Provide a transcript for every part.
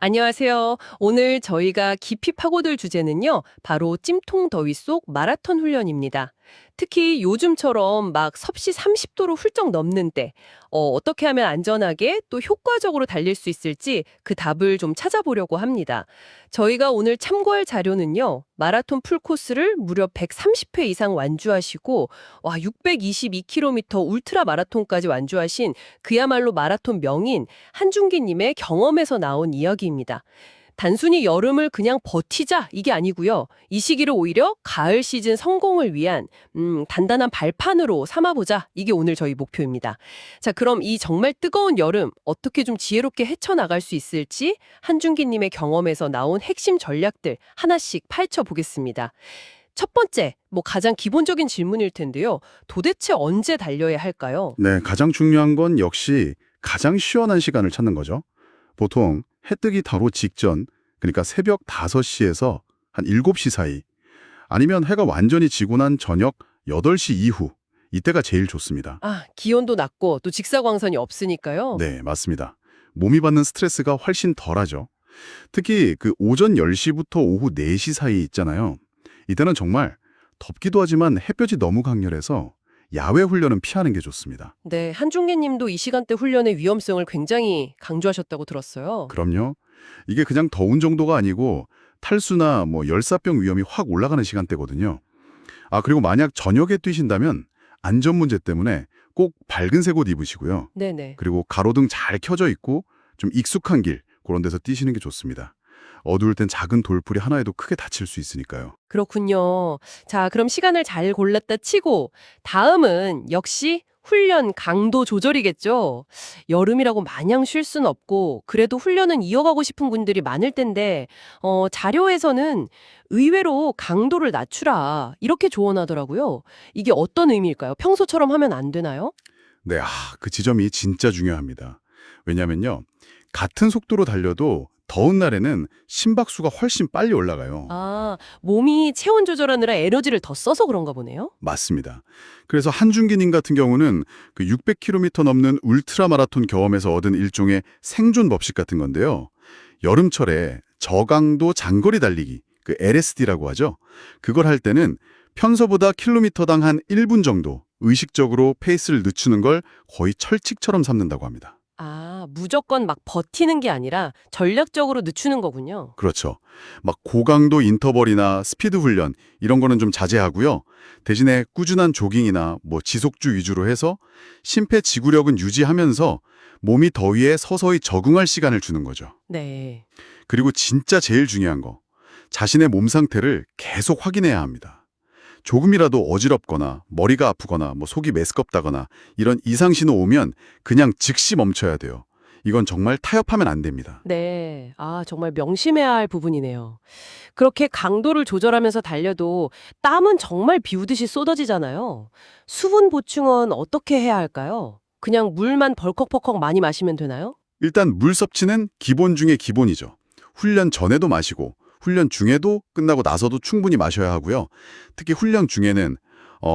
안녕하세요. 오늘 저희가 깊이 파고들 주제는요, 바로 찜통 더위 속 마라톤 훈련입니다. 특히 요즘처럼 막 섭씨 30도로 훌쩍 넘는 때, 어떻게 하면 안전하게 또 효과적으로 달릴 수 있을지 그 답을 좀 찾아보려고 합니다. 저희가 오늘 참고할 자료는요, 마라톤 풀코스를 무려 130회 이상 완주하시고, 와, 622km 울트라 마라톤까지 완주하신 그야말로 마라톤 명인 한중기님의 경험에서 나온 이야기입니다. 단순히 여름을 그냥 버티자 이게 아니고요. 이 시기를 오히려 가을 시즌 성공을 위한 단단한 발판으로 삼아보자 이게 오늘 저희 목표입니다. 자, 그럼 이 정말 뜨거운 여름 어떻게 좀 지혜롭게 헤쳐나갈 수 있을지 한중기님의 경험에서 나온 핵심 전략들 하나씩 파헤쳐 보겠습니다. 첫 번째, 가장 기본적인 질문일 텐데요. 도대체 언제 달려야 할까요? 네, 가장 중요한 건 역시 가장 시원한 시간을 찾는 거죠. 보통 해 뜨기 바로 직전, 그러니까 새벽 5시에서 한 7시 사이, 아니면 해가 완전히 지고 난 저녁 8시 이후, 이때가 제일 좋습니다. 아, 기온도 낮고 또 직사광선이 없으니까요. 네, 맞습니다. 몸이 받는 스트레스가 훨씬 덜하죠. 특히 그 오전 10시부터 오후 4시 사이 있잖아요. 이때는 정말 덥기도 하지만 햇볕이 너무 강렬해서 야외 훈련은 피하는 게 좋습니다. 네, 한중기 님도 이 시간대 훈련의 위험성을 굉장히 강조하셨다고 들었어요. 그럼요. 이게 그냥 더운 정도가 아니고 탈수나 열사병 위험이 확 올라가는 시간대거든요. 아, 그리고 만약 저녁에 뛰신다면 안전 문제 때문에 꼭 밝은 색 옷 입으시고요. 네네. 그리고 가로등 잘 켜져 있고 좀 익숙한 길, 그런 데서 뛰시는 게 좋습니다. 어두울 땐 작은 돌풀이 하나에도 크게 다칠 수 있으니까요. 그렇군요. 자, 그럼 시간을 잘 골랐다 치고 다음은 역시 훈련 강도 조절이겠죠. 여름이라고 마냥 쉴 순 없고 그래도 훈련은 이어가고 싶은 분들이 많을 텐데 자료에서는 의외로 강도를 낮추라 이렇게 조언하더라고요. 이게 어떤 의미일까요? 평소처럼 하면 안 되나요? 네, 그 지점이 진짜 중요합니다. 왜냐면요, 같은 속도로 달려도 더운 날에는 심박수가 훨씬 빨리 올라가요. 아, 몸이 체온 조절하느라 에너지를 더 써서 그런가 보네요. 맞습니다. 그래서 한준기님 같은 경우는 그 600km 넘는 울트라 마라톤 경험에서 얻은 일종의 생존 법칙 같은 건데요. 여름철에 저강도 장거리 달리기, 그 LSD라고 하죠. 그걸 할 때는 평소보다 킬로미터당 한 1분 정도 의식적으로 페이스를 늦추는 걸 거의 철칙처럼 삼는다고 합니다. 아, 무조건 막 버티는 게 아니라 전략적으로 늦추는 거군요. 그렇죠. 막 고강도 인터벌이나 스피드 훈련 이런 거는 좀 자제하고요. 대신에 꾸준한 조깅이나 지속주 위주로 해서 심폐지구력은 유지하면서 몸이 더위에 서서히 적응할 시간을 주는 거죠. 네. 그리고 진짜 제일 중요한 거, 자신의 몸 상태를 계속 확인해야 합니다. 조금이라도 어지럽거나 머리가 아프거나 속이 메스껍다거나 이런 이상 신호 오면 그냥 즉시 멈춰야 돼요. 이건 정말 타협하면 안 됩니다. 네. 아, 정말 명심해야 할 부분이네요. 그렇게 강도를 조절하면서 달려도 땀은 정말 비우듯이 쏟아지잖아요. 수분 보충은 어떻게 해야 할까요? 그냥 물만 벌컥벌컥 많이 마시면 되나요? 일단 물 섭취는 기본 중에 기본이죠. 훈련 전에도 마시고 훈련 중에도 끝나고 나서도 충분히 마셔야 하고요. 특히 훈련 중에는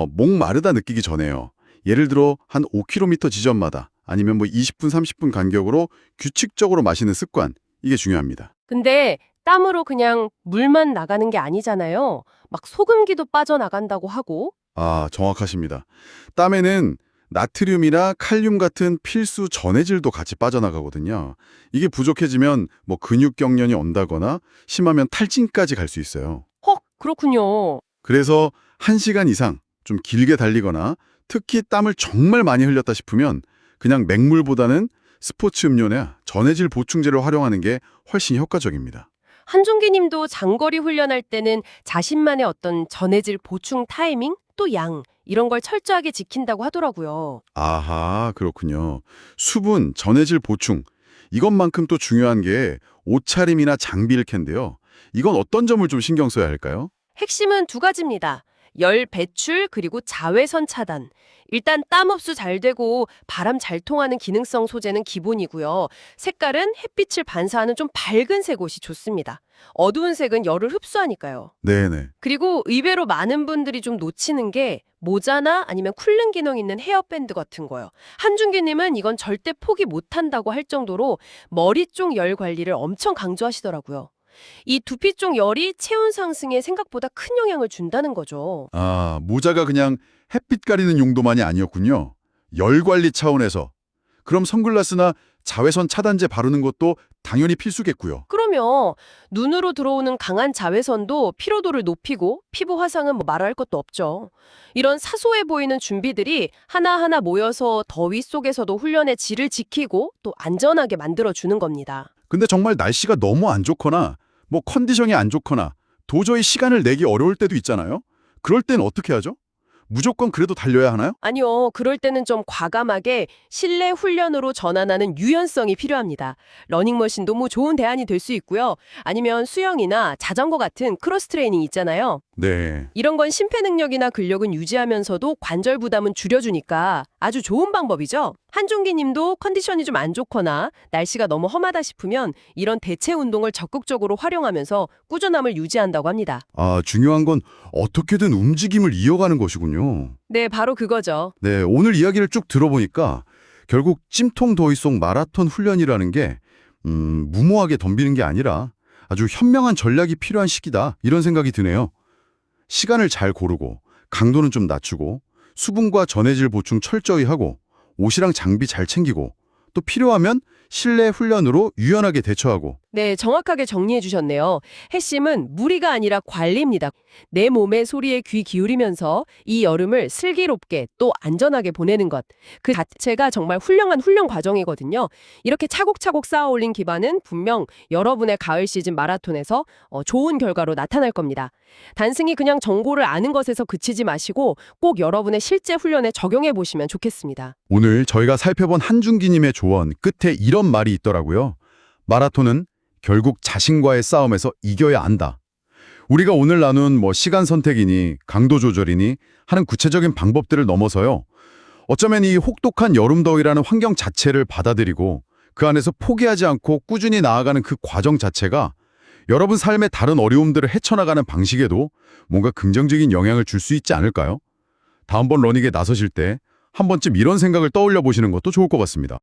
목 마르다 느끼기 전에요. 예를 들어 한 5km 지점마다 아니면 20분, 30분 간격으로 규칙적으로 마시는 습관, 이게 중요합니다. 근데 땀으로 그냥 물만 나가는 게 아니잖아요. 막 소금기도 빠져나간다고 하고. 아, 정확하십니다. 땀에는 나트륨이나 칼륨 같은 필수 전해질도 같이 빠져나가거든요. 이게 부족해지면 근육 경련이 온다거나 심하면 탈진까지 갈 수 있어요. 헉, 그렇군요. 그래서 1시간 이상 좀 길게 달리거나 특히 땀을 정말 많이 흘렸다 싶으면 그냥 맹물보다는 스포츠 음료나 전해질 보충제를 활용하는 게 훨씬 효과적입니다. 한종기 님도 장거리 훈련할 때는 자신만의 어떤 전해질 보충 타이밍 또 양 이런 걸 철저하게 지킨다고 하더라고요. 아하, 그렇군요. 수분, 전해질 보충, 이것만큼 또 중요한 게 옷차림이나 장비일 텐데요. 이건 어떤 점을 좀 신경 써야 할까요? 핵심은 두 가지입니다. 열 배출 그리고 자외선 차단. 일단 땀 흡수 잘 되고 바람 잘 통하는 기능성 소재는 기본이고요. 색깔은 햇빛을 반사하는 좀 밝은 색 옷이 좋습니다. 어두운 색은 열을 흡수하니까요. 네네. 그리고 의외로 많은 분들이 좀 놓치는 게 모자나 아니면 쿨링 기능 있는 헤어밴드 같은 거요. 한준기님은 이건 절대 포기 못한다고 할 정도로 머리 쪽 열 관리를 엄청 강조하시더라고요. 이 두피 쪽 열이 체온 상승에 생각보다 큰 영향을 준다는 거죠. 아, 모자가 그냥 햇빛 가리는 용도만이 아니었군요. 열 관리 차원에서. 그럼 선글라스나 자외선 차단제 바르는 것도 당연히 필수겠고요. 그러면 눈으로 들어오는 강한 자외선도 피로도를 높이고 피부 화상은 뭐 말할 것도 없죠. 이런 사소해 보이는 준비들이 하나하나 모여서 더위 속에서도 훈련의 질을 지키고 또 안전하게 만들어주는 겁니다. 근데 정말 날씨가 너무 안 좋거나 뭐 컨디션이 안 좋거나 도저히 시간을 내기 어려울 때도 있잖아요. 그럴 땐 어떻게 하죠? 무조건 그래도 달려야 하나요? 아니요, 그럴 때는 좀 과감하게 실내 훈련으로 전환하는 유연성이 필요합니다. 러닝머신도 뭐 좋은 대안이 될 수 있고요. 아니면 수영이나 자전거 같은 크로스 트레이닝 있잖아요. 네. 이런 건 심폐능력이나 근력은 유지하면서도 관절 부담은 줄여주니까 아주 좋은 방법이죠. 한종기 님도 컨디션이 좀 안 좋거나 날씨가 너무 험하다 싶으면 이런 대체 운동을 적극적으로 활용하면서 꾸준함을 유지한다고 합니다. 아, 중요한 건 어떻게든 움직임을 이어가는 것이군요. 네, 바로 그거죠. 네, 오늘 이야기를 쭉 들어보니까 결국 찜통 더위 속 마라톤 훈련이라는 게 무모하게 덤비는 게 아니라 아주 현명한 전략이 필요한 시기다 이런 생각이 드네요. 시간을 잘 고르고 강도는 좀 낮추고 수분과 전해질 보충 철저히 하고 옷이랑 장비 잘 챙기고 또 필요하면 실내 훈련으로 유연하게 대처하고 네, 정확하게 정리해 주셨네요. 핵심은 무리가 아니라 관리입니다. 내 몸의 소리에 귀 기울이면서 이 여름을 슬기롭게 또 안전하게 보내는 것. 그 자체가 정말 훌륭한 훈련 과정이거든요. 이렇게 차곡차곡 쌓아 올린 기반은 분명 여러분의 가을 시즌 마라톤에서 좋은 결과로 나타날 겁니다. 단순히 그냥 정보를 아는 것에서 그치지 마시고 꼭 여러분의 실제 훈련에 적용해 보시면 좋겠습니다. 오늘 저희가 살펴본 한준기님의 조언 끝에 이런 말이 있더라고요. 마라톤은 결국 자신과의 싸움에서 이겨야 한다. 우리가 오늘 나눈 시간 선택이니 강도 조절이니 하는 구체적인 방법들을 넘어서요. 어쩌면 이 혹독한 여름더위라는 환경 자체를 받아들이고 그 안에서 포기하지 않고 꾸준히 나아가는 그 과정 자체가 여러분 삶의 다른 어려움들을 헤쳐나가는 방식에도 뭔가 긍정적인 영향을 줄 수 있지 않을까요? 다음번 러닝에 나서실 때 한 번쯤 이런 생각을 떠올려 보시는 것도 좋을 것 같습니다.